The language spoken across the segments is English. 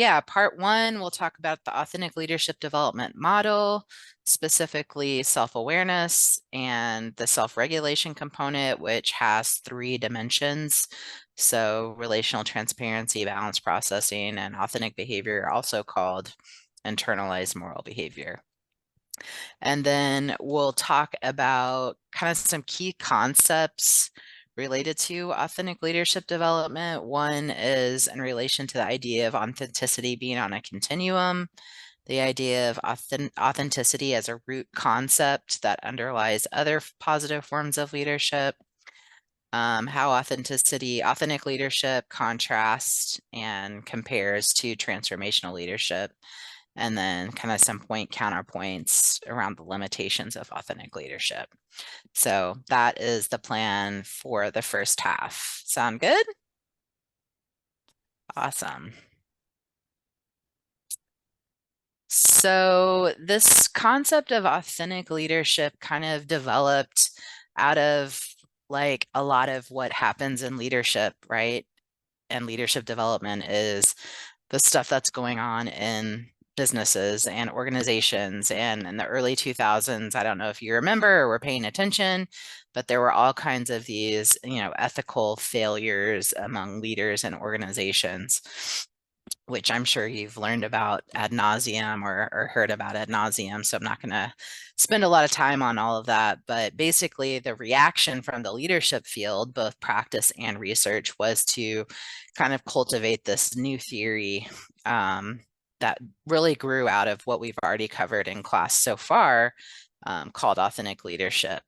yeah, part one, we'll talk about the authentic leadership development model, specifically self-awareness and the self-regulation component, which has three dimensions. So relational transparency, balanced processing, and authentic behavior, also called internalized moral behavior. And then we'll talk about kind of some key concepts related to authentic leadership development. One is in relation to the idea of authenticity being on a continuum, the idea of authenticity as a root concept that underlies other positive forms of leadership, how authentic leadership contrasts and compares to transformational leadership, and then kind of some counterpoints around the limitations of authentic leadership. So that is the plan for the first half. Sound good? Awesome. So this concept of authentic leadership kind of developed out of like a lot of what happens in leadership, right? And leadership development is the stuff that's going on in businesses and organizations. And in the early 2000s, I don't know if you remember or were paying attention, but there were all kinds of these, ethical failures among leaders and organizations, which I'm sure you've learned about ad nauseum or heard about ad nauseum. So I'm not going to spend a lot of time on all of that. But basically, the reaction from the leadership field, both practice and research, was to kind of cultivate this new theory that really grew out of what we've already covered in class so far, called authentic leadership.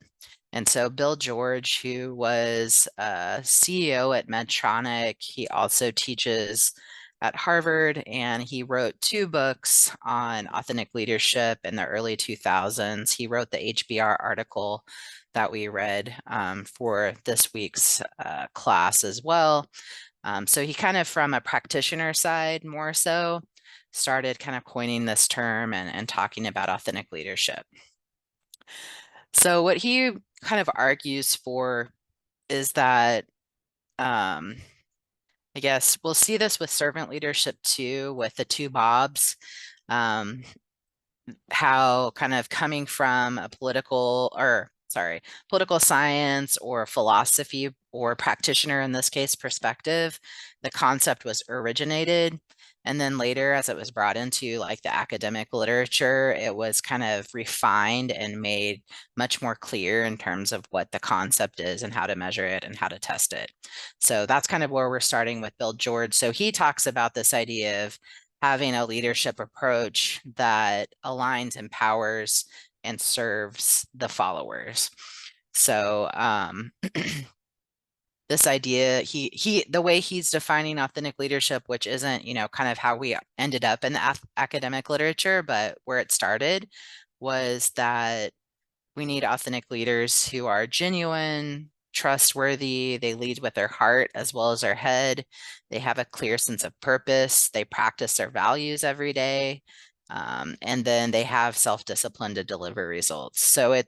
And so Bill George, who was CEO at Medtronic, he also teaches at Harvard, and he wrote two books on authentic leadership in the early 2000s. He wrote the HBR article that we read for this week's class as well. So he kind of, from a practitioner side more so, started kind of coining this term and talking about authentic leadership. So what he kind of argues for is that I guess we'll see this with servant leadership too, with the two Bobs, how kind of coming from a political science or philosophy or practitioner, in this case, perspective, the concept was originated. And then later, as it was brought into like the academic literature, it was kind of refined and made much more clear in terms of what the concept is and how to measure it and how to test it. So that's kind of where we're starting with Bill George. So he talks about this idea of having a leadership approach that aligns, empowers, and serves the followers. So this idea, the way he's defining authentic leadership, which isn't, kind of how we ended up in the academic literature, but where it started, was that we need authentic leaders who are genuine, trustworthy. They lead with their heart as well as their head. They have a clear sense of purpose. They practice their values every day. And then they have self-discipline to deliver results. So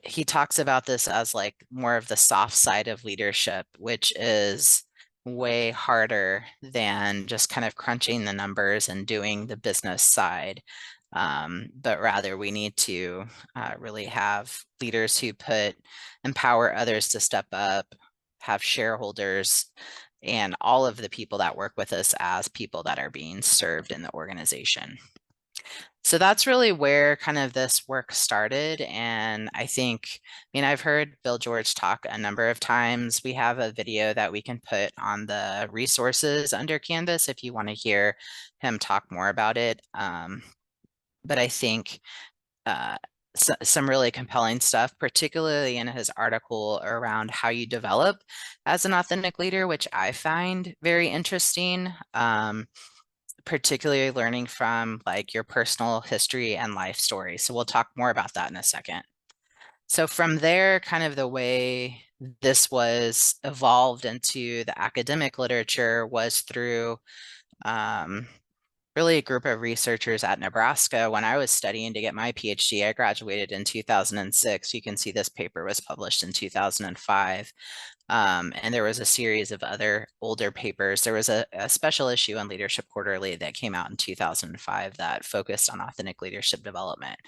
he talks about this as like more of the soft side of leadership, which is way harder than just kind of crunching the numbers and doing the business side. But rather we need to really have leaders who empower others to step up, have shareholders, and all of the people that work with us as people that are being served in the organization. So that's really where kind of this work started. And I've heard Bill George talk a number of times. We have a video that we can put on the resources under Canvas if you want to hear him talk more about it. But I think some really compelling stuff, particularly in his article around how you develop as an authentic leader, which I find very interesting. Particularly learning from like your personal history and life story. So we'll talk more about that in a second. So from there, kind of the way this was evolved into the academic literature was through really a group of researchers at Nebraska. When I was studying to get my PhD, I graduated in 2006. You can see this paper was published in 2005. And there was a series of other older papers. There was a special issue on Leadership Quarterly that came out in 2005 that focused on authentic leadership development.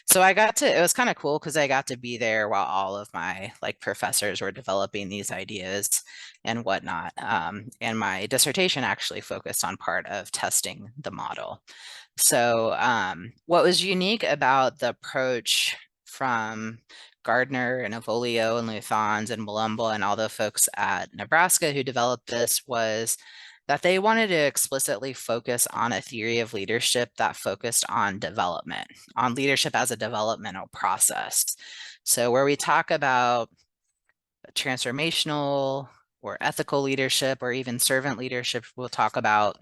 So it was kind of cool because I got to be there while all of my like professors were developing these ideas and whatnot. And my dissertation actually focused on part of testing the model. So what was unique about the approach from Gardner and Avolio and Luthans and Malumba and all the folks at Nebraska who developed this was that they wanted to explicitly focus on a theory of leadership that focused on development, on leadership as a developmental process. So where we talk about transformational or ethical leadership or even servant leadership, we'll talk about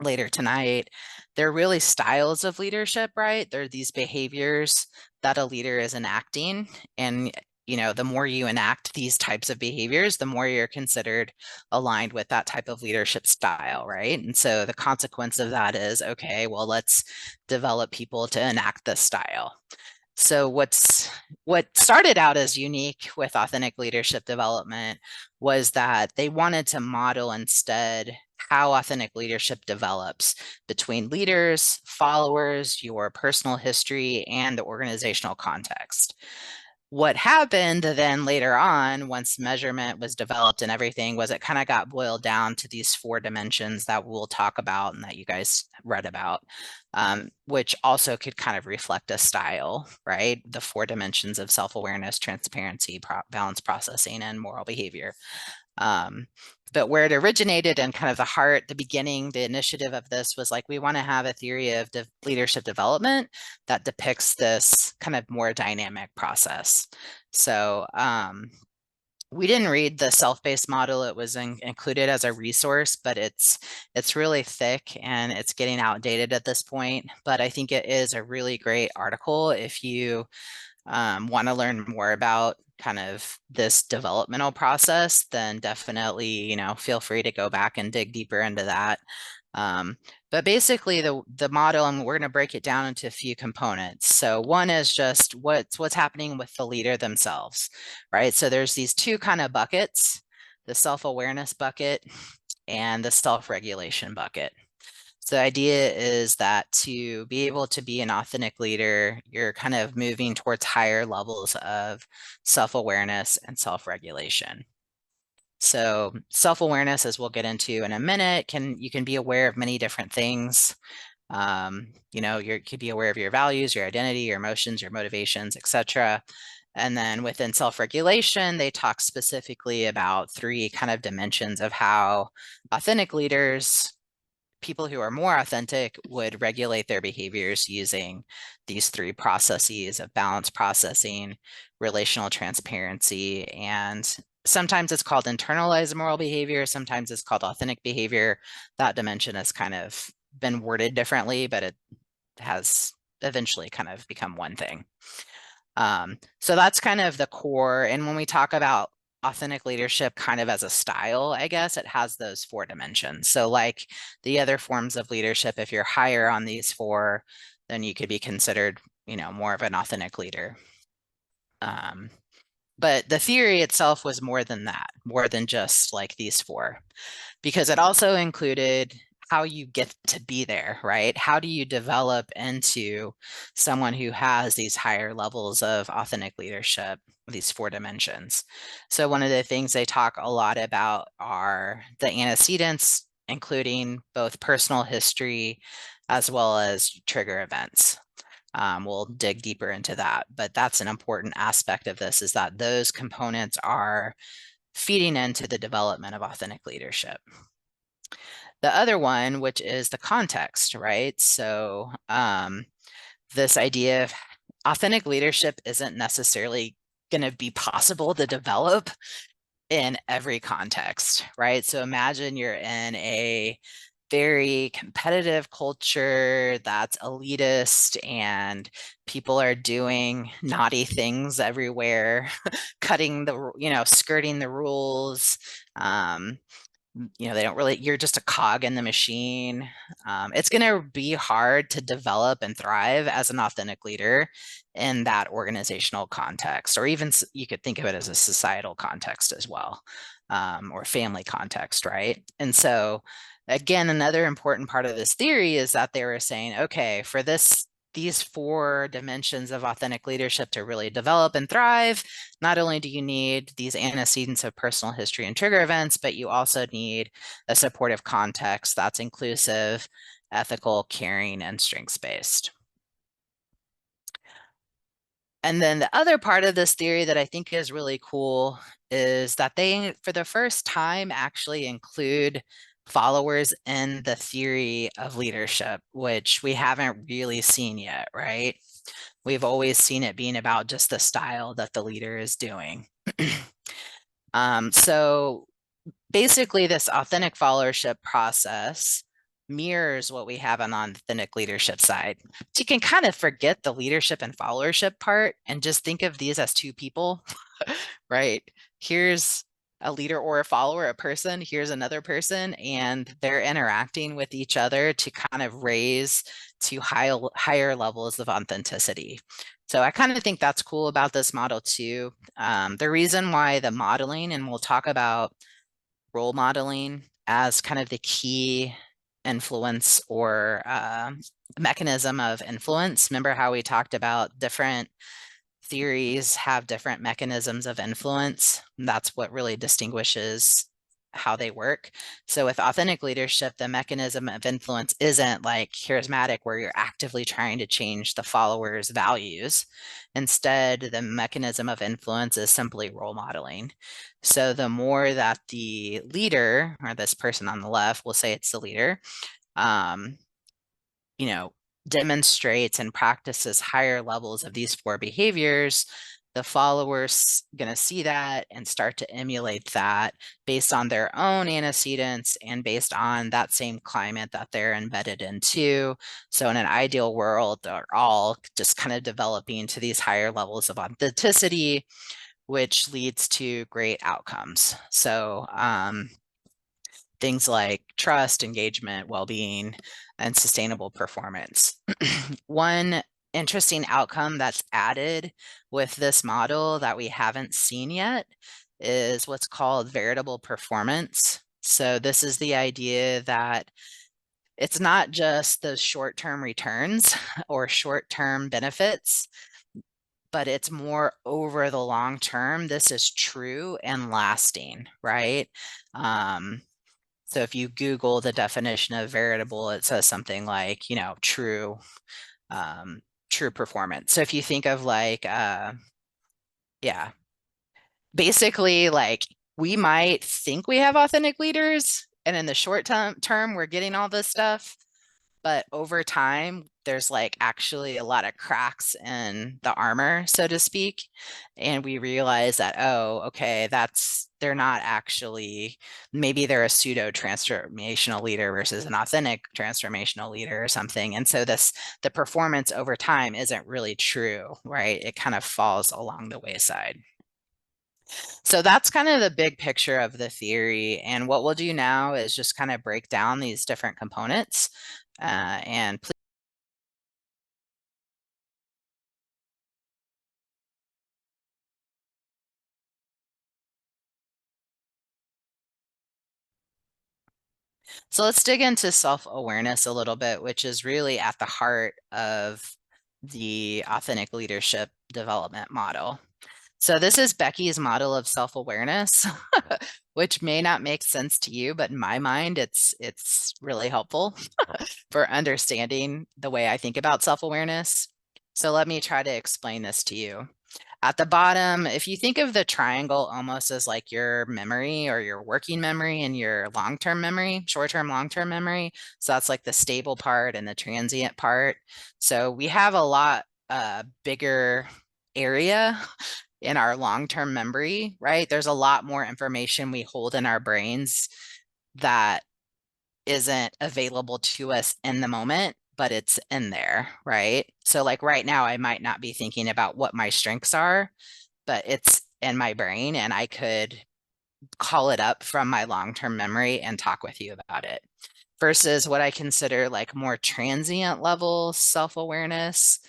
later tonight, they're really styles of leadership, right? They're these behaviors that a leader is enacting. And, the more you enact these types of behaviors, the more you're considered aligned with that type of leadership style, right? And so the consequence of that is, okay, well, let's develop people to enact this style. So what started out as unique with authentic leadership development was that they wanted to model instead how authentic leadership develops between leaders, followers, your personal history, and the organizational context. What happened then later on, once measurement was developed and everything, was it kind of got boiled down to these 4 dimensions that we'll talk about and that you guys read about, which also could kind of reflect a style, right? The 4 dimensions of self-awareness, transparency, balance processing, and moral behavior. But where it originated and kind of the heart, the beginning, the initiative of this was like, we want to have a theory of leadership development that depicts this kind of more dynamic process. So we didn't read the self-paced model. It was included as a resource, but it's really thick and it's getting outdated at this point. But I think it is a really great article if you want to learn more about kind of this developmental process, then definitely, feel free to go back and dig deeper into that. But basically the model, and we're going to break it down into a few components. So one is just what's happening with the leader themselves, right? So there's these 2 kind of buckets, the self-awareness bucket and the self-regulation bucket. So the idea is that to be able to be an authentic leader, you're kind of moving towards higher levels of self-awareness and self-regulation. So self-awareness, as we'll get into in a minute, you can be aware of many different things. You could be aware of your values, your identity, your emotions, your motivations, etc. And then within self-regulation, they talk specifically about 3 kind of dimensions of how authentic leaders, people who are more authentic, would regulate their behaviors using these 3 processes of balance processing, relational transparency, and sometimes it's called internalized moral behavior. Sometimes it's called authentic behavior. That dimension has kind of been worded differently, but it has eventually kind of become one thing. So that's kind of the core. And when we talk about authentic leadership kind of as a style, I guess it has those 4 dimensions. So like the other forms of leadership, if you're higher on these 4, then you could be considered, more of an authentic leader. But the theory itself was more than that, more than just like these 4, because it also included how you get to be there, right? How do you develop into someone who has these higher levels of authentic leadership, these 4 dimensions? So one of the things they talk a lot about are the antecedents, including both personal history as well as trigger events. We'll dig deeper into that, but that's an important aspect of this, is that those components are feeding into the development of authentic leadership. The other one, which is the context, right? So this idea of authentic leadership isn't necessarily going to be possible to develop in every context, right? So imagine you're in a very competitive culture that's elitist and people are doing naughty things everywhere, skirting the rules. They don't really, you're just a cog in the machine. It's going to be hard to develop and thrive as an authentic leader in that organizational context, or even you could think of it as a societal context as well. or family context, right? And so, again, another important part of this theory is that they were saying, okay, for these four dimensions of authentic leadership to really develop and thrive, not only do you need these antecedents of personal history and trigger events, but you also need a supportive context that's inclusive, ethical, caring, and strengths-based. And then the other part of this theory that I think is really cool is that they, for the first time, actually include followers in the theory of leadership, which we haven't really seen yet, right? We've always seen it being about just the style that the leader is doing. So basically, this authentic followership process mirrors what we have on the authentic leadership side. So you can kind of forget the leadership and followership part and just think of these as two people, right? Here's a leader or a follower, a person, here's another person, and they're interacting with each other to kind of raise to higher levels of authenticity. So I kind of think that's cool about this model too. The reason why the modeling, and we'll talk about role modeling as kind of the key influence or mechanism of influence. Remember how we talked about different theories have different mechanisms of influence? That's what really distinguishes how they work. So with authentic leadership, the mechanism of influence isn't like charismatic where you're actively trying to change the followers' values. Instead, the mechanism of influence is simply role modeling. So the more that the leader, or this person on the left, we'll say it's the leader, um, you know, demonstrates and practices higher levels of these four behaviors, the followers going to see that and start to emulate that based on their own antecedents and based on that same climate that they're embedded into. So in an ideal world, they're all just kind of developing to these higher levels of authenticity, which leads to great outcomes. So things like trust, engagement, well-being, and sustainable performance. One interesting outcome that's added with this model that we haven't seen yet is what's called veritable performance. So this is the idea that it's not just those short-term returns or short-term benefits, but it's more over the long term. This is true and lasting, right? So if you Google the definition of veritable, it says something like, true, true performance. So if you think of like, yeah, basically like we might think we have authentic leaders, and in the short term, we're getting all this stuff. But over time, there's like actually a lot of cracks in the armor, so to speak. And we realize that, oh, okay, they're not actually, maybe they're a pseudo transformational leader versus an authentic transformational leader or something. And so the performance over time isn't really true, right? It kind of falls along the wayside. So that's kind of the big picture of the theory. And what we'll do now is just kind of break down these different components. And please. So let's dig into self-awareness a little bit, which is really at the heart of the authentic leadership development model. So this is Becky's model of self-awareness, which may not make sense to you, but in my mind, it's really helpful for understanding the way I think about self-awareness. So let me try to explain this to you. At the bottom, if you think of the triangle almost as like your memory or your working memory and your long-term memory, short-term, long-term memory. So that's like the stable part and the transient part. So we have a lot bigger area in our long-term memory, right? There's a lot more information we hold in our brains that isn't available to us in the moment, but it's in there, right? So like right now, I might not be thinking about what my strengths are, but it's in my brain and I could call it up from my long-term memory and talk with you about it. Versus what I consider like more transient level self-awareness,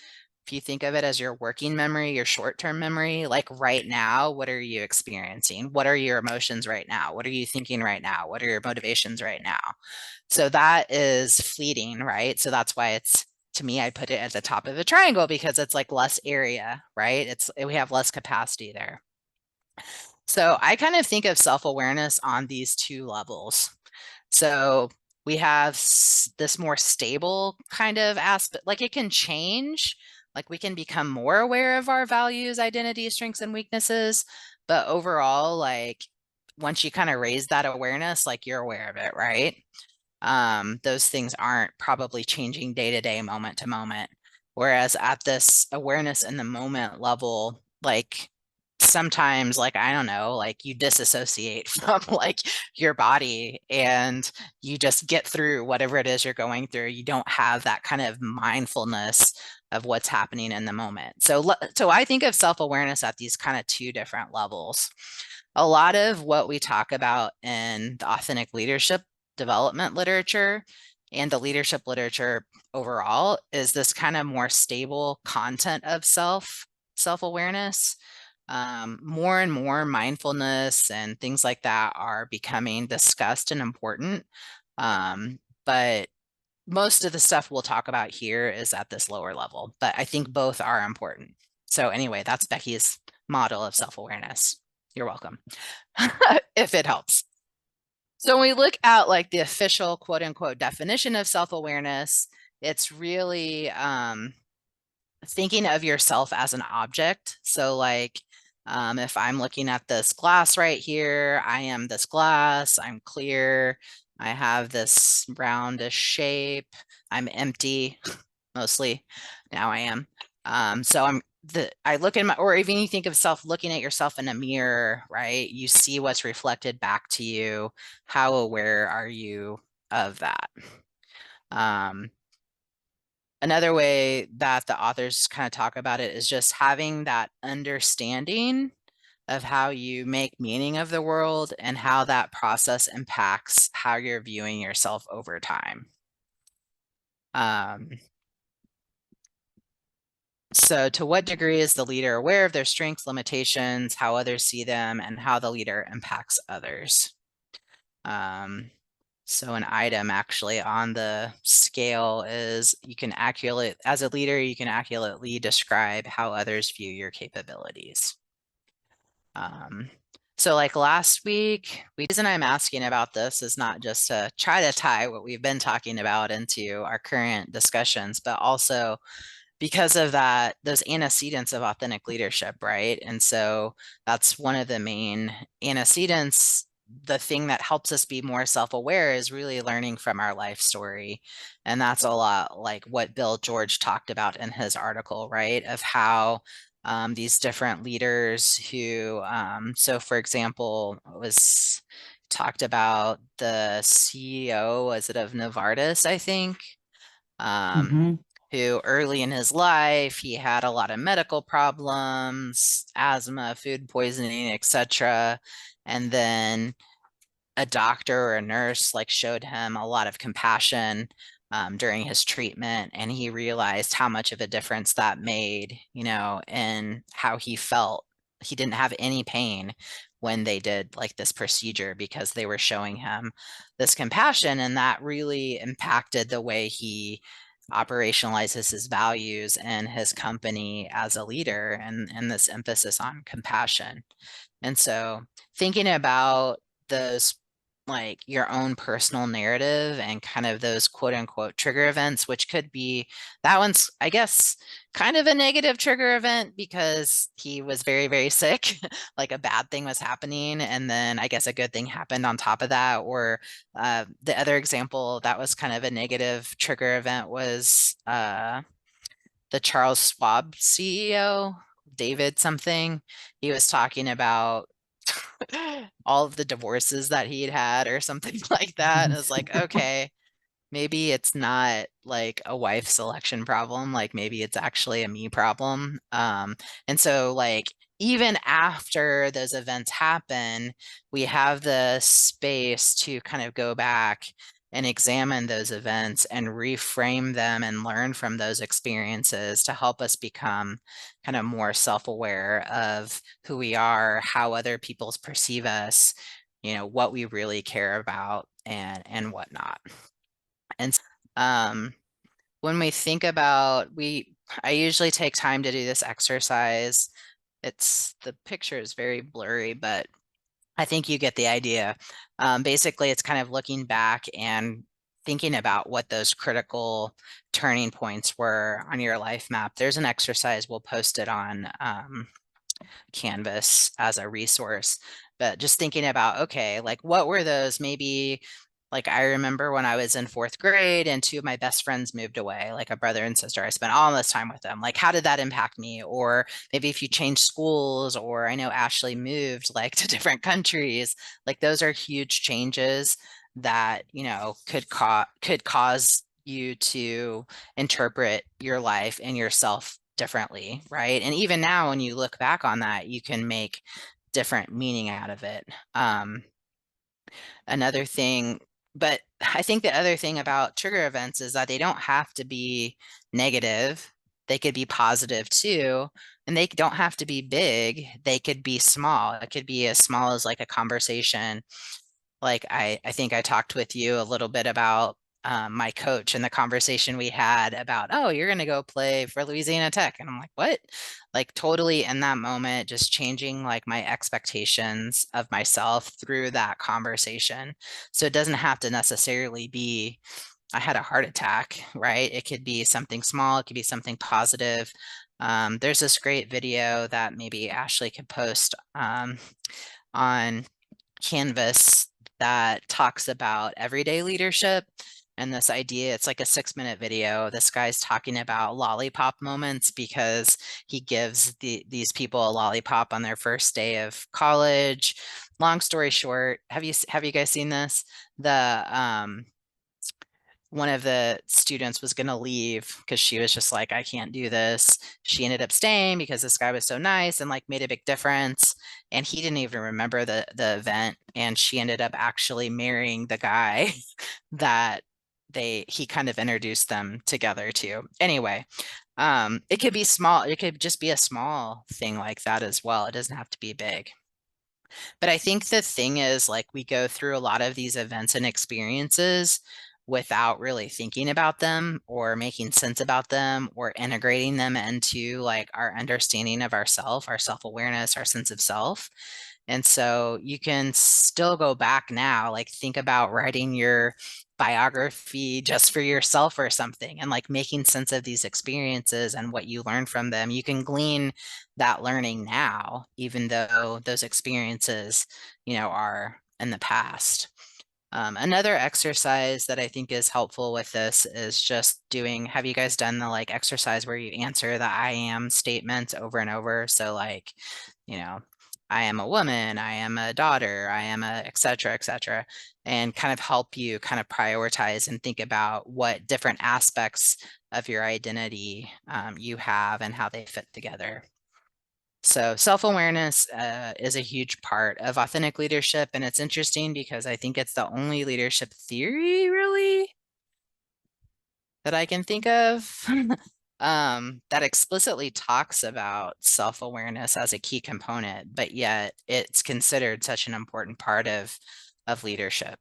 if you think of it as your working memory, your short-term memory, like right now, what are you experiencing? What are your emotions right now? What are you thinking right now? What are your motivations right now? So that is fleeting, right? So that's why it's, to me, I put it at the top of a triangle because it's like less area, right? We have less capacity there. So I kind of think of self-awareness on these two levels. So we have this more stable kind of aspect, like it can change, like we can become more aware of our values, identities, strengths, and weaknesses. But overall, like once you kind of raise that awareness, like you're aware of it, right? Those things aren't probably changing day to day, moment to moment. Whereas at this awareness in the moment level, like sometimes, like, I don't know, like you disassociate from like your body and you just get through whatever it is you're going through. You don't have that kind of mindfulness of what's happening in the moment. So I think of self-awareness at these kind of two different levels. A lot of what we talk about in the authentic leadership development literature and the leadership literature overall is this kind of more stable content of self-awareness. More and more mindfulness and things like that are becoming discussed and important. But most of the stuff we'll talk about here is at this lower level, but I think both are important. So anyway, that's Becky's model of self-awareness. You're welcome, if it helps. So when we look at like the official quote unquote definition of self-awareness, it's really thinking of yourself as an object. So like if I'm looking at this glass right here, I am this glass, I'm clear, I have this roundish shape, I'm empty mostly. Now I am. So I look in my, or even you think of self looking at yourself in a mirror, right? You see what's reflected back to you. How aware are you of that? Another way that the authors kind of talk about it is just having that understanding of how you make meaning of the world and how that process impacts how you're viewing yourself over time. Um, So, to what degree is the leader aware of their strengths, limitations, how others see them, and how the leader impacts others? So, an item actually on the scale is you can accurately, as a leader, you can accurately describe how others view your capabilities. So, like last week, the reason I'm asking about this is not just to try to tie what we've been talking about into our current discussions, but also because of that, those antecedents of authentic leadership, right? And so that's one of the main antecedents. The thing that helps us be more self-aware is really learning from our life story. And that's a lot like what Bill George talked about in his article, right? Of how these different leaders who, so for example, was talked about the CEO, was it of Novartis, I think? Um, Mm-hmm. who early in his life he had a lot of medical problems, asthma, food poisoning, etc. And then a doctor or a nurse like showed him a lot of compassion during his treatment, and he realized how much of a difference that made, and how he felt. He didn't have any pain when they did like this procedure because they were showing him this compassion, and that really impacted the way he operationalizes his values and his company as a leader, and this emphasis on compassion. And so thinking about those, like your own personal narrative and kind of those quote unquote trigger events, which could be, that one's, I guess, kind of a negative trigger event because he was very, very sick, like a bad thing was happening. And then I guess a good thing happened on top of that. Or the other example that was kind of a negative trigger event was the Charles Schwab CEO, David something. He was talking about all of the divorces that he'd had or something like that. And it's like, okay, maybe it's not like a wife selection problem, like maybe it's actually a me problem. And so like even after those events happen, we have the space to kind of go back and examine those events and reframe them and learn from those experiences to help us become kind of more self-aware of who we are, how other people perceive us, what we really care about and whatnot. And when we think about I usually take time to do this exercise. The picture is very blurry, but I think you get the idea. Basically, it's kind of looking back and thinking about what those critical turning points were on your life map. There's an exercise, we'll post it on Canvas as a resource, but just thinking about, okay, like what were those maybe, like I remember when I was in fourth grade and two of my best friends moved away, like a brother and sister. I spent all this time with them. Like, how did that impact me? Or maybe if you change schools, or I know Ashley moved like to different countries, like those are huge changes that, could cause you to interpret your life and yourself differently, right? And even now, when you look back on that, you can make different meaning out of it. Another thing, but I think the other thing about trigger events is that they don't have to be negative. They could be positive too. And they don't have to be big. They could be small. It could be as small as like a conversation. Like I think I talked with you a little bit about my coach and the conversation we had about, oh, you're going to go play for Louisiana Tech. And I'm like, what? Like totally in that moment, just changing like my expectations of myself through that conversation. So it doesn't have to necessarily be, I had a heart attack, right? It could be something small. It could be something positive. There's this great video that maybe Ashley could post on Canvas that talks about everyday leadership and this idea. It's like a 6-minute video. This guy's talking about lollipop moments because he gives these people a lollipop on their first day of college. Long story short, have you guys seen this? The one of the students was going to leave because she was just like, I can't do this. She ended up staying because this guy was so nice and like made a big difference. And he didn't even remember the event. And she ended up actually marrying the guy that he kind of introduced them together to. Anyway, it could be small. It could just be a small thing like that as well. It doesn't have to be big. But I think the thing is, like, we go through a lot of these events and experiences without really thinking about them or making sense about them or integrating them into like our understanding of ourself, our self-awareness, our sense of self. And so you can still go back now, like think about writing your biography just for yourself or something and like making sense of these experiences and what you learned from them. You can glean that learning now, even though those experiences, are in the past. Another exercise that I think is helpful with this is just have you guys done the like exercise where you answer the I am statements over and over? So like, you know, I am a woman, I am a daughter, I am a et cetera, and kind of help you kind of prioritize and think about what different aspects of your identity you have and how they fit together. So self-awareness is a huge part of authentic leadership. And it's interesting because I think it's the only leadership theory really that I can think of that explicitly talks about self-awareness as a key component, but yet it's considered such an important part of leadership.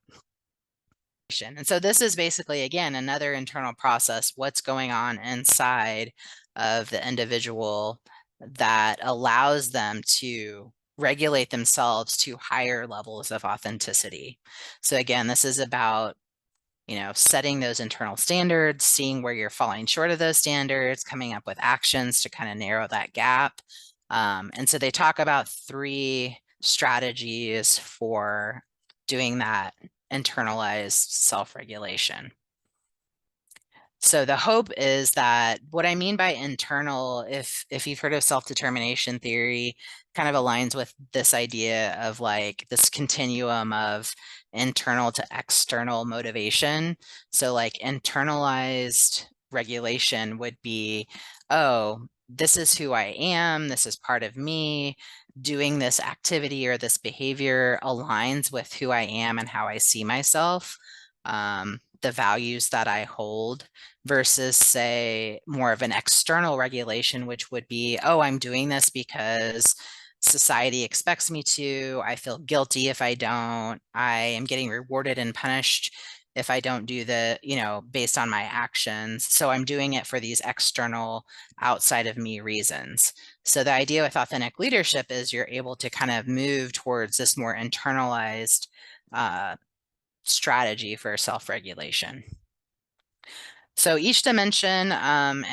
And so this is basically, again, another internal process, what's going on inside of the individual that allows them to regulate themselves to higher levels of authenticity. So again, this is about, setting those internal standards, seeing where you're falling short of those standards, coming up with actions to kind of narrow that gap. And so they talk about 3 strategies for doing that internalized self-regulation. So the hope is that what I mean by internal, if you've heard of self-determination theory, kind of aligns with this idea of like this continuum of internal to external motivation. So like internalized regulation would be, oh, this is who I am, this is part of me, doing this activity or this behavior aligns with who I am and how I see myself. the values that I hold versus, say, more of an external regulation, which would be, oh, I'm doing this because society expects me to. I feel guilty if I don't. I am getting rewarded and punished if I don't do based on my actions. So I'm doing it for these external, outside of me reasons. So the idea with authentic leadership is you're able to kind of move towards this more internalized strategy for self-regulation. So each dimension, and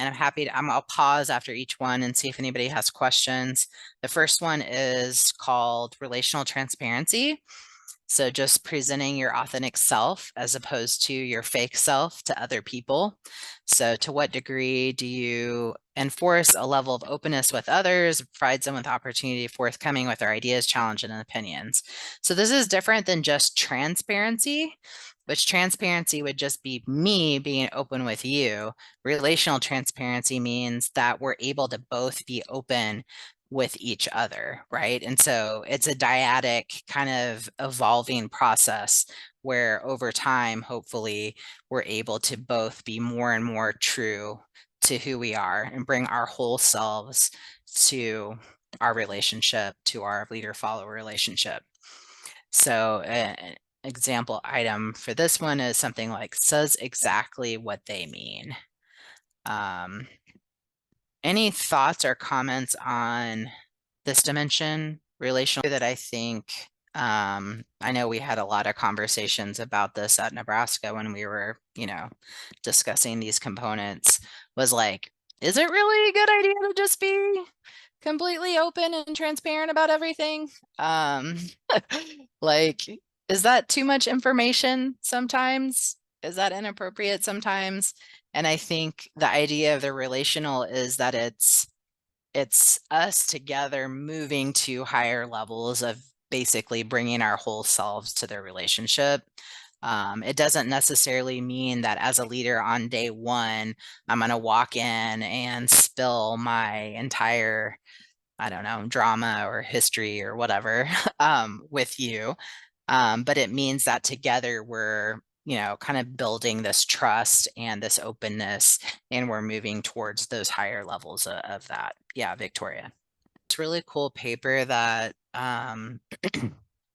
I'll pause after each one and see if anybody has questions. The first one is called relational transparency. So just presenting your authentic self as opposed to your fake self to other people. So to what degree do you enforce a level of openness with others, provides them with opportunity, forthcoming with their ideas, challenge, and opinions? So this is different than just transparency, which transparency would just be me being open with you. Relational transparency means that we're able to both be open with each other, right? And so it's a dyadic kind of evolving process where over time, hopefully, we're able to both be more and more true to who we are and bring our whole selves to our relationship, to our leader-follower relationship. So an example item for this one is something like says exactly what they mean. Any thoughts or comments on this dimension relational that I think I know we had a lot of conversations about this at Nebraska when we were, discussing these components was like, is it really a good idea to just be completely open and transparent about everything? Like, is that too much information sometimes? Is that inappropriate sometimes? And I think the idea of the relational is that it's us together moving to higher levels of basically bringing our whole selves to the relationship. It doesn't necessarily mean that as a leader on day one, I'm going to walk in and spill my entire, I don't know, drama or history or whatever with you. But it means that together we're, kind of building this trust and this openness, and we're moving towards those higher levels of that. Yeah, Victoria. It's a really cool paper that some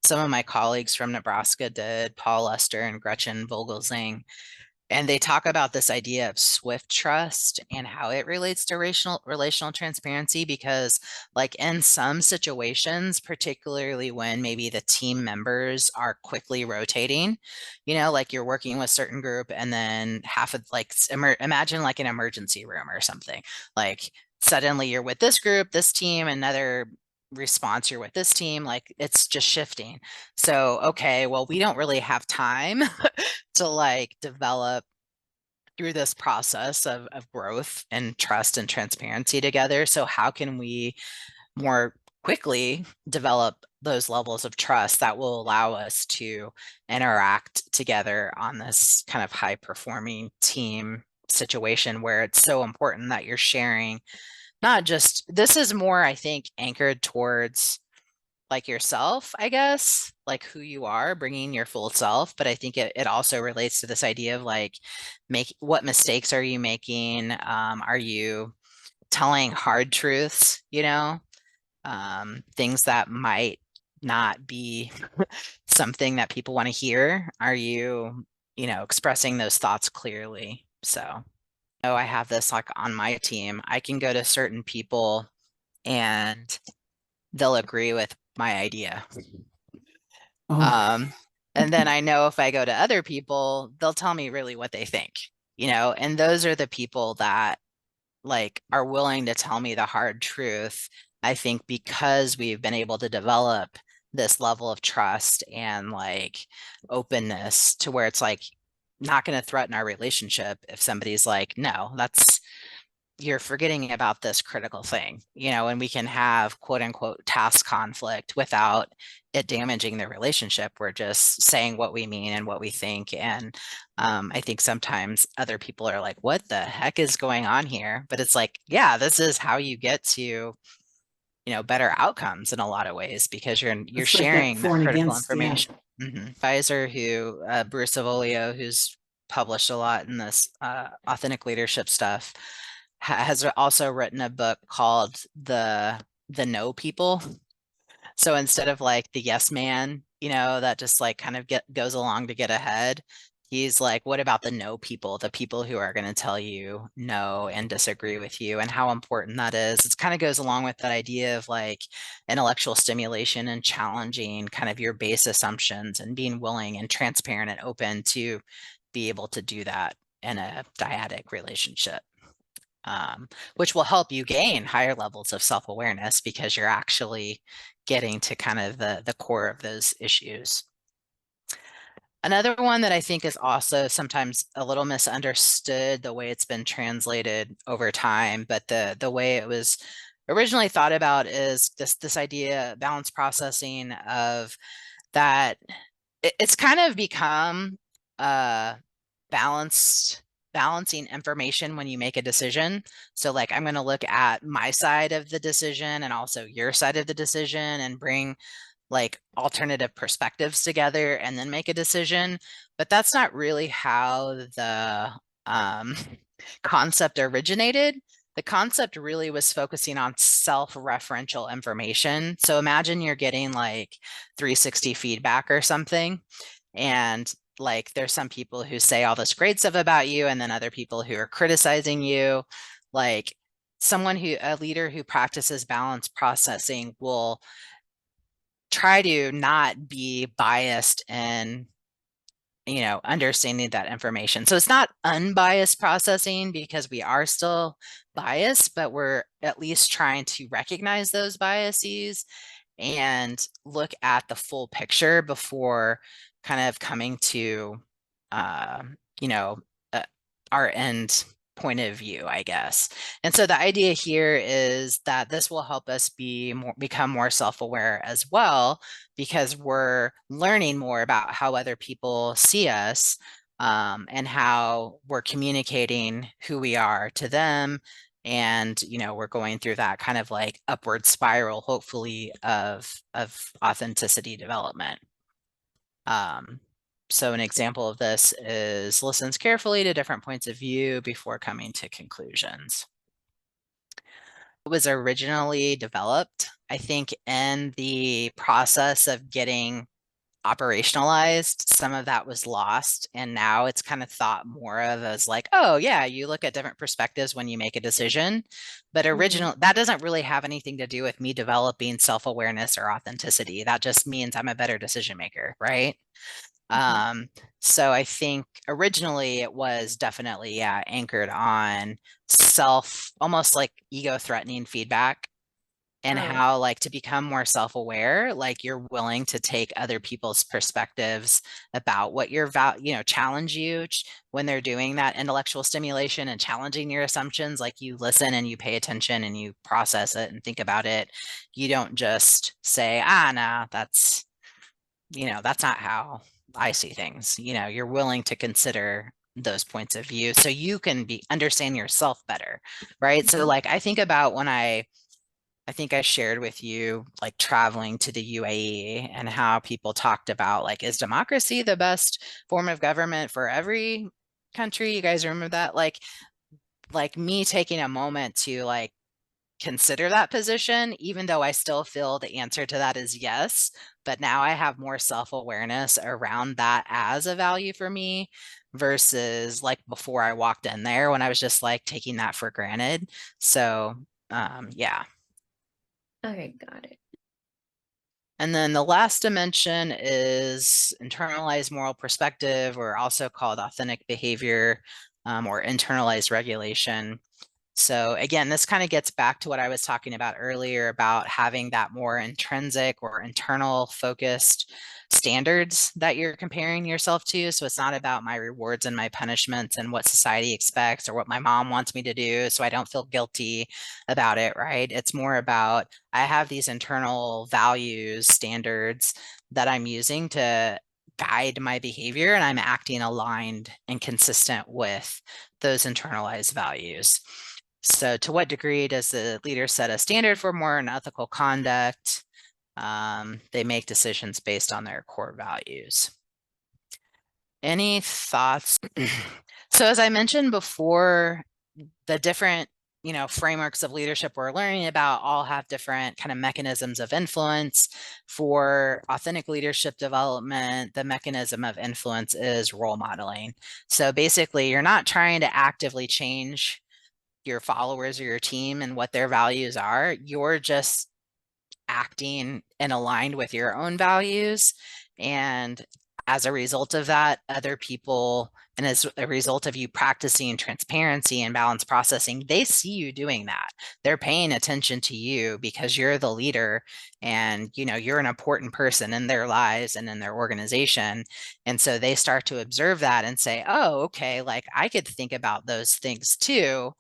of my colleagues from Nebraska did, Paul Lester and Gretchen Vogelsang, and they talk about this idea of swift trust and how it relates to relational transparency, because like in some situations, particularly when maybe the team members are quickly rotating, like you're working with certain group and then half of like imagine like an emergency room or something. Like suddenly you're with this group, this team, another response you're with this team, like it's just shifting. So okay, well, we don't really have time to like develop through this process of growth and trust and transparency together. So how can we more quickly develop those levels of trust that will allow us to interact together on this kind of high performing team situation where it's so important that you're sharing not just, this is more, I think, anchored towards like yourself, I guess, like who you are, bringing your full self. But I think it also relates to this idea of like, what mistakes are you making? Are you telling hard truths, things that might not be something that people want to hear? Are you, expressing those thoughts clearly? So, I have this like on my team. I can go to certain people and they'll agree with my idea. Oh, Um, and then I know if I go to other people, they'll tell me really what they think, and those are the people that like are willing to tell me the hard truth. I think because we've been able to develop this level of trust and like openness to where it's like not going to threaten our relationship if somebody's like, no, you're forgetting about this critical thing, and we can have quote unquote task conflict without it damaging the relationship. We're just saying what we mean and what we think. And I think sometimes other people are like, what the heck is going on here? But it's like, yeah, this is how you get to better outcomes in a lot of ways because you're It's like that sharing for that and critical against. Yeah. information. Advisor who Bruce Avolio, who's published a lot in this authentic leadership stuff, has also written a book called the No People. So instead of like the yes man, that just like kind of goes along to get ahead, he's like, what about the no people, the people who are going to tell you no and disagree with you, and how important that is. It kind of goes along with that idea of like intellectual stimulation and challenging kind of your base assumptions and being willing and transparent and open to be able to do that in a dyadic relationship. Which will help you gain higher levels of self-awareness because you're actually getting to kind of the core of those issues. Another one that I think is also sometimes a little misunderstood, the way it's been translated over time, but the way it was originally thought about is this idea, balance processing, of that it's kind of become balancing information when you make a decision. So like I'm going to look at my side of the decision and also your side of the decision and bring like alternative perspectives together and then make a decision. But that's not really how the um, concept originated. The concept really was focusing on self-referential information. So imagine you're getting like 360 feedback or something, and like there's some people who say all this great stuff about you, and then other people who are criticizing you. Like a leader who practices balance processing will try to not be biased in understanding that information. So it's not unbiased processing because we are still biased, but we're at least trying to recognize those biases and look at the full picture before kind of coming to, uh, you know, uh, our end point of view, I guess. And so the idea here is that this will help us become more self-aware as well, because we're learning more about how other people see us, and how we're communicating who we are to them. And we're going through that kind of like upward spiral, hopefully, of authenticity development. So an example of this is listens carefully to different points of view before coming to conclusions. It was originally developed, I think, in the process of getting operationalized, some of that was lost. And now it's kind of thought more of as like, oh yeah, you look at different perspectives when you make a decision. But that doesn't really have anything to do with me developing self-awareness or authenticity. That just means I'm a better decision maker, right? Um, so I think originally it was definitely, yeah, anchored on almost like ego threatening feedback, and Oh, how like to become more self-aware, like you're willing to take other people's perspectives about what challenge you when they're doing that intellectual stimulation and challenging your assumptions. Like you listen and you pay attention and you process it and think about it. You don't just say, nah, that's not how I see things. You're willing to consider those points of view so you can understand yourself better, right? So like I think about when I think I shared with you like traveling to the UAE and how people talked about like, is democracy the best form of government for every country? You guys remember that? Like me taking a moment to like consider that position, even though I still feel the answer to that is yes. But now I have more self-awareness around that as a value for me versus like before I walked in there when I was just like taking that for granted. So, yeah. okay, got it. And then the last dimension is internalized moral perspective, or also called authentic behavior, or internalized regulation. So again, this kind of gets back to what I was talking about earlier about having that more intrinsic or internal focused standards that you're comparing yourself to. So it's not about my rewards and my punishments and what society expects or what my mom wants me to do, so I don't feel guilty about it, right? It's more about I have these internal values, standards that I'm using to guide my behavior, and I'm acting aligned and consistent with those internalized values. So, to what degree does the leader set a standard for moral and ethical conduct? They make decisions based on their core values. Any thoughts? So, as I mentioned before, the different frameworks of leadership we're learning about all have different kind of mechanisms of influence. For authentic leadership development, the mechanism of influence is role modeling. So basically, you're not trying to actively change your followers or your team and what their values are. You're just acting and aligned with your own values. And as a result of that, other people, and as a result of you practicing transparency and balance processing, they see you doing that. They're paying attention to you because you're the leader and you're an important person in their lives and in their organization. And so they start to observe that and say, oh, okay, like I could think about those things too.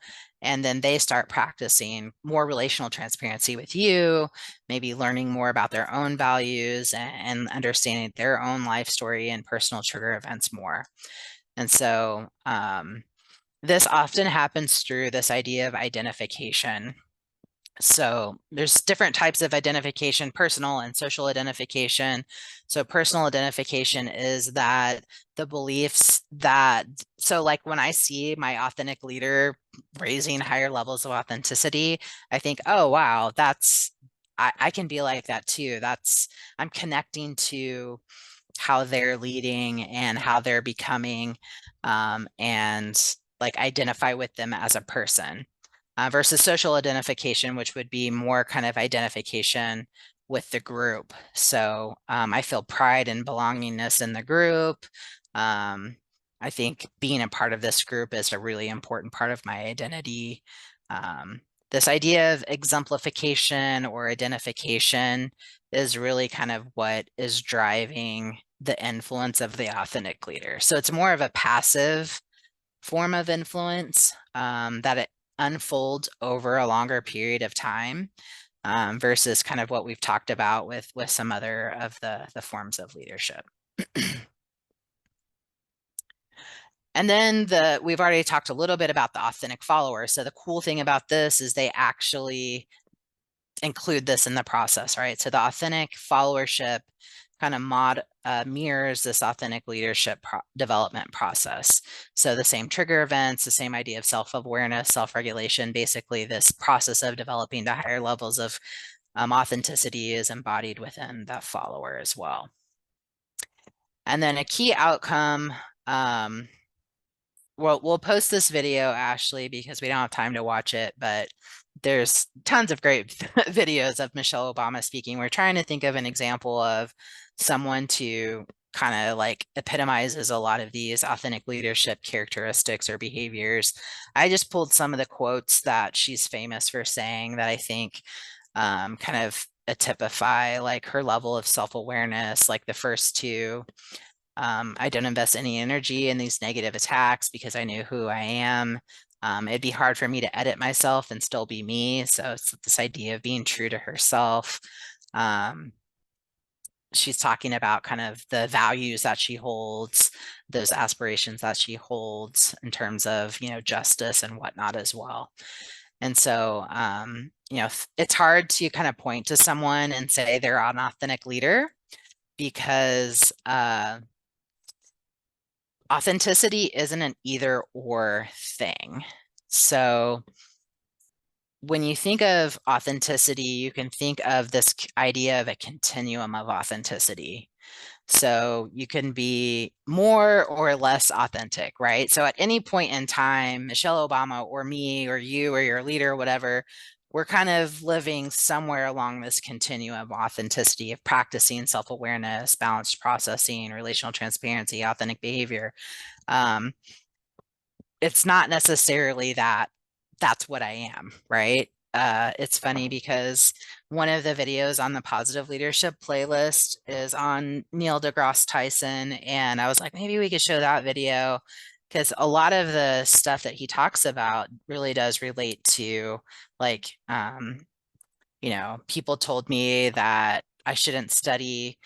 And then they start practicing more relational transparency with you, maybe learning more about their own values and understanding their own life story and personal trigger events more. And so this often happens through this idea of identification. So there's different types of identification, personal and social identification. So personal identification is that the beliefs that, so like when I see my authentic leader raising higher levels of authenticity, I think, oh, wow, I can be like that too. I'm connecting to how they're leading and how they're becoming, and like identify with them as a person, versus social identification, which would be more kind of identification with the group. So I feel pride and belongingness in the group. Um, I think being a part of this group is a really important part of my identity. This idea of exemplification or identification is really kind of what is driving the influence of the authentic leader. So it's more of a passive form of influence, that it unfolds over a longer period of time, versus kind of what we've talked about with some other of the forms of leadership. And then we've already talked a little bit about the authentic follower. So the cool thing about this is they actually include this in the process, right? So the authentic followership kind of mirrors this authentic leadership development process. So the same trigger events, the same idea of self-awareness, self-regulation, basically this process of developing to higher levels of authenticity is embodied within the follower as well. And then a key outcome, we'll post this video, Ashley, because we don't have time to watch it, but there's tons of great videos of Michelle Obama speaking. We're trying to think of an example of someone to kind of like epitomizes a lot of these authentic leadership characteristics or behaviors. I just pulled some of the quotes that she's famous for saying that I think kind of typify like her level of self-awareness, like the first two. I don't invest any energy in these negative attacks because I knew who I am. It'd be hard for me to edit myself and still be me. So it's this idea of being true to herself. Um, she's talking about kind of the values that she holds, those aspirations that she holds in terms of, justice and whatnot as well. And so, it's hard to kind of point to someone and say they're an authentic leader because authenticity isn't an either or thing. So when you think of authenticity, you can think of this idea of a continuum of authenticity. So you can be more or less authentic, right? So at any point in time, Michelle Obama or me or you or your leader, whatever, we're kind of living somewhere along this continuum of authenticity, of practicing self-awareness, balanced processing, relational transparency, authentic behavior. Um, it's not necessarily that that's what I am, right? It's funny because one of the videos on the positive leadership playlist is on Neil deGrasse Tyson. And I was like, maybe we could show that video because a lot of the stuff that he talks about really does relate to like, people told me that I shouldn't study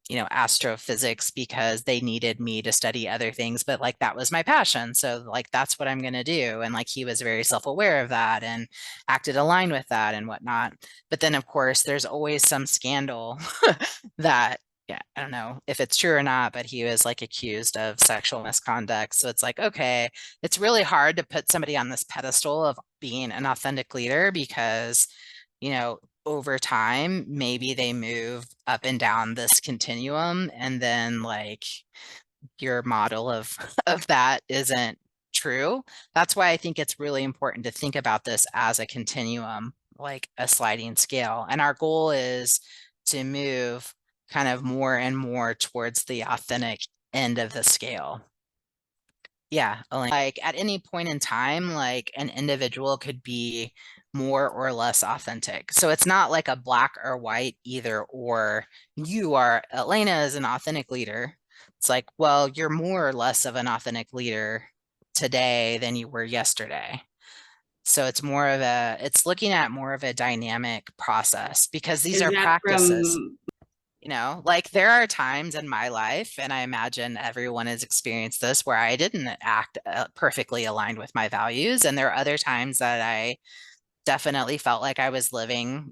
astrophysics because they needed me to study other things, but like that was my passion. So like that's what I'm going to do. And like he was very self-aware of that and acted aligned with that and whatnot. But then of course there's always some scandal that yeah, I don't know if it's true or not, but he was like accused of sexual misconduct. So it's like, okay, it's really hard to put somebody on this pedestal of being an authentic leader because over time, maybe they move up and down this continuum, and then like your model of of that isn't true. That's why I think it's really important to think about this as a continuum, like a sliding scale. And our goal is to move kind of more and more towards the authentic end of the scale. Yeah, Elaine. Like at any point in time, like an individual could be more or less authentic. So it's not like a black or white either or. You are, Elena is an authentic leader. It's like, well, you're more or less of an authentic leader today than you were yesterday. So it's looking at more of a dynamic process because these Is are that practices. from Like there are times in my life, and I imagine everyone has experienced this, where I didn't act perfectly aligned with my values. And there are other times that I definitely felt like I was living,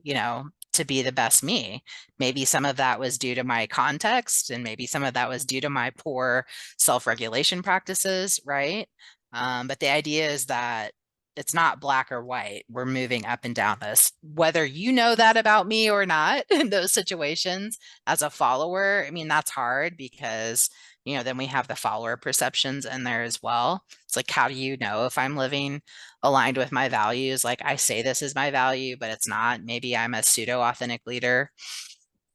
to be the best me. Maybe some of that was due to my context, and maybe some of that was due to my poor self-regulation practices, right? But the idea is that it's not black or white. We're moving up and down this. Whether you know that about me or not in those situations as a follower, I mean, that's hard because, then we have the follower perceptions in there as well. It's like, how do you know if I'm living aligned with my values? Like I say this is my value, but it's not. Maybe I'm a pseudo authentic leader,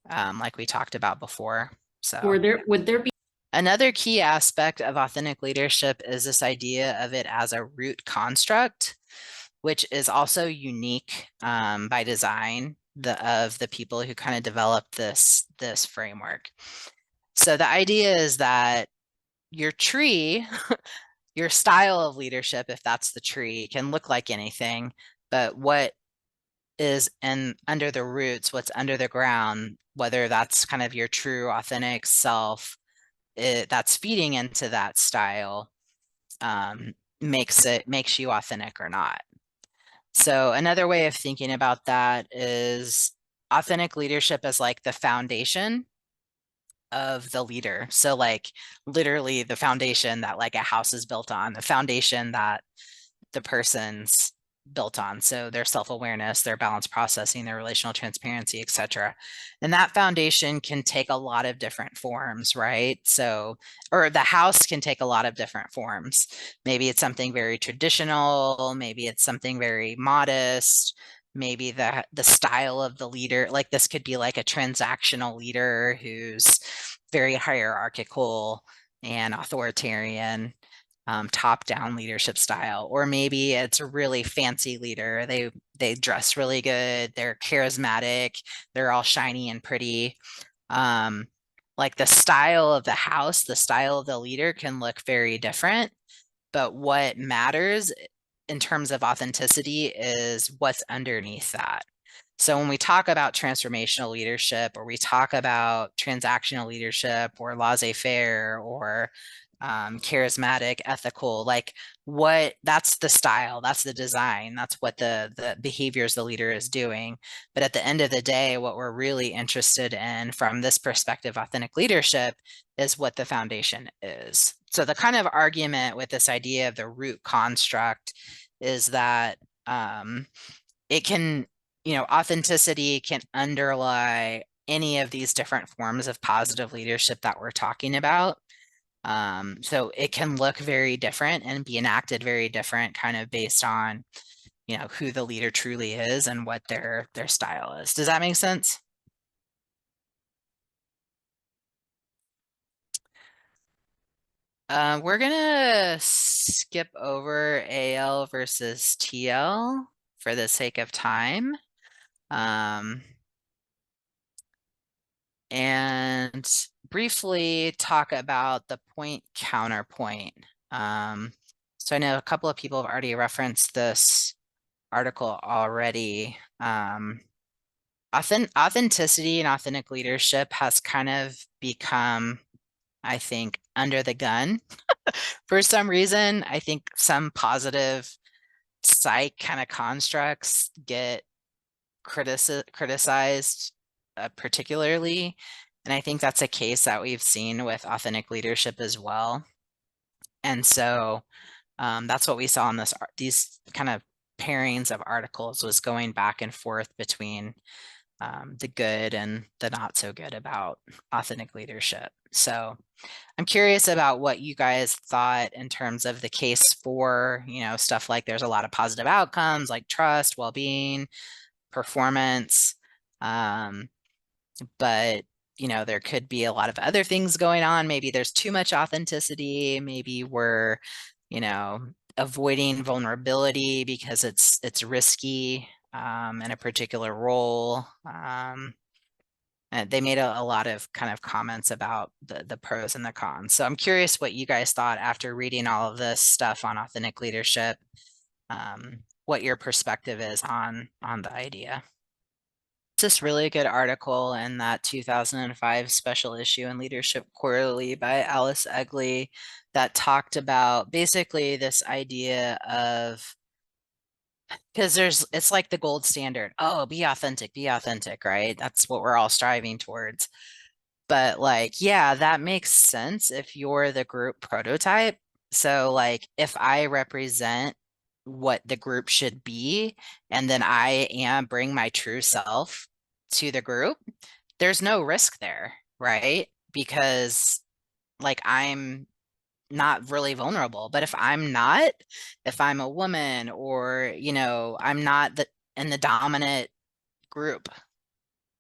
like we talked about before. So would there be another key aspect of authentic leadership is this idea of it as a root construct, which is also unique by design of the people who kind of developed this framework. So the idea is that your tree, your style of leadership, if that's the tree, can look like anything, but what is under the roots, what's under the ground, whether that's kind of your true authentic self, that's feeding into that style, makes you authentic or not. So another way of thinking about that is authentic leadership as like the foundation of the leader. So like literally the foundation that like a house is built on, the foundation that the person's built on. So their self-awareness, their balance processing, their relational transparency, etc. And that foundation can take a lot of different forms, right? So, or the house can take a lot of different forms. Maybe it's something very traditional, maybe it's something very modest, maybe the style of the leader, like this could be like a transactional leader who's very hierarchical and authoritarian, top-down leadership style. Or maybe it's a really fancy leader. They dress really good, they're charismatic, they're all shiny and pretty. Like the style of the house, the style of the leader can look very different, but what matters in terms of authenticity is what's underneath that. So when we talk about transformational leadership, or we talk about transactional leadership, or laissez-faire, or charismatic, ethical, like that's the style, that's the design, that's what the behaviors the leader is doing. But at the end of the day, what we're really interested in from this perspective, authentic leadership, is what the foundation is. So the kind of argument with this idea of the root construct is that it can, authenticity can underlie any of these different forms of positive leadership that we're talking about. So it can look very different and be enacted very different, kind of based on, who the leader truly is and what their style is. Does that make sense? We're gonna skip over AL versus TL for the sake of time. Um, and briefly talk about the point counterpoint. So I know a couple of people have already referenced this article already. Authenticity and authentic leadership has kind of become, I think, under the gun for some reason. I think some positive psych kind of constructs get criticized particularly. And I think that's a case that we've seen with authentic leadership as well. And so that's what we saw in these kind of pairings of articles was going back and forth between the good and the not so good about authentic leadership. So I'm curious about what you guys thought in terms of the case for, stuff like there's a lot of positive outcomes like trust, well-being, performance. Um, but there could be a lot of other things going on. Maybe there's too much authenticity. Maybe we're, avoiding vulnerability because it's risky in a particular role. And they made a lot of kind of comments about the pros and the cons. So I'm curious what you guys thought after reading all of this stuff on authentic leadership, what your perspective is on the idea. This really good article in that 2005 special issue in Leadership Quarterly by Alice Egley that talked about basically this idea of because it's like the gold standard. Oh, be authentic, right? That's what we're all striving towards. But like, yeah, that makes sense if you're the group prototype. So like if I represent what the group should be, and then bring my true self to the group, there's no risk there, right? Because like I'm not really vulnerable. But if I'm not, if I'm a woman or, I'm not in the dominant group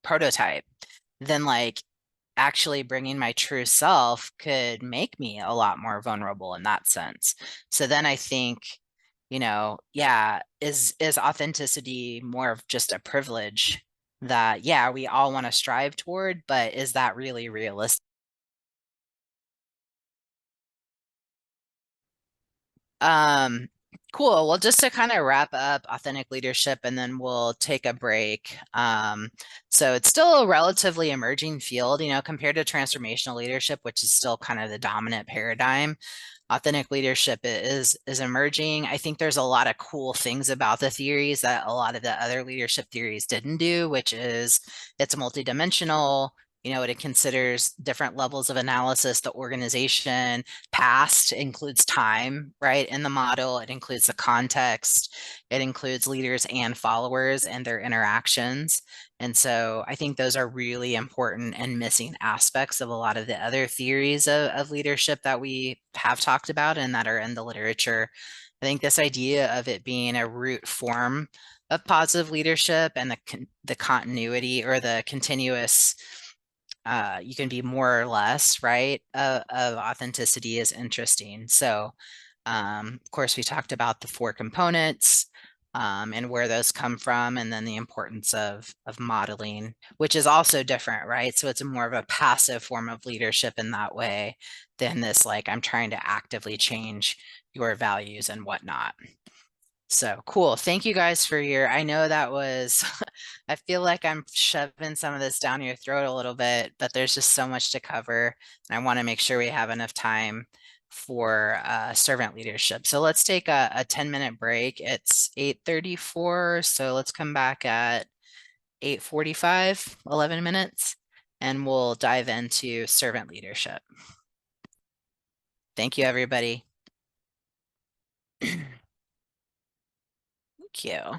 prototype, then like actually bringing my true self could make me a lot more vulnerable in that sense. So then I think, yeah, is authenticity more of just a privilege that, yeah, we all want to strive toward, but is that really realistic? Um, cool. Well, just to kind of wrap up authentic leadership and then we'll take a break. So it's still a relatively emerging field, compared to transformational leadership, which is still kind of the dominant paradigm. Authentic leadership is emerging. I think there's a lot of cool things about the theories that a lot of the other leadership theories didn't do, which is it's multidimensional. It considers different levels of analysis, the organization, past includes time, right? In the model, it includes the context, it includes leaders and followers and their interactions. And so I think those are really important and missing aspects of a lot of the other theories of leadership that we have talked about and that are in the literature. I think this idea of it being a root form of positive leadership and the continuity or the continuous you can be more or less, right, of authenticity is interesting. So, of course, we talked about the four components and where those come from, and then the importance of modeling, which is also different, right? So it's more of a passive form of leadership in that way than this, like, I'm trying to actively change your values and whatnot. So cool. Thank you guys for I know that was, I feel like I'm shoving some of this down your throat a little bit, but there's just so much to cover. And I want to make sure we have enough time for servant leadership. So let's take a 10-minute break. It's 8:34. So let's come back at 8:45, 11 minutes, and we'll dive into servant leadership. Thank you, everybody. Thank you.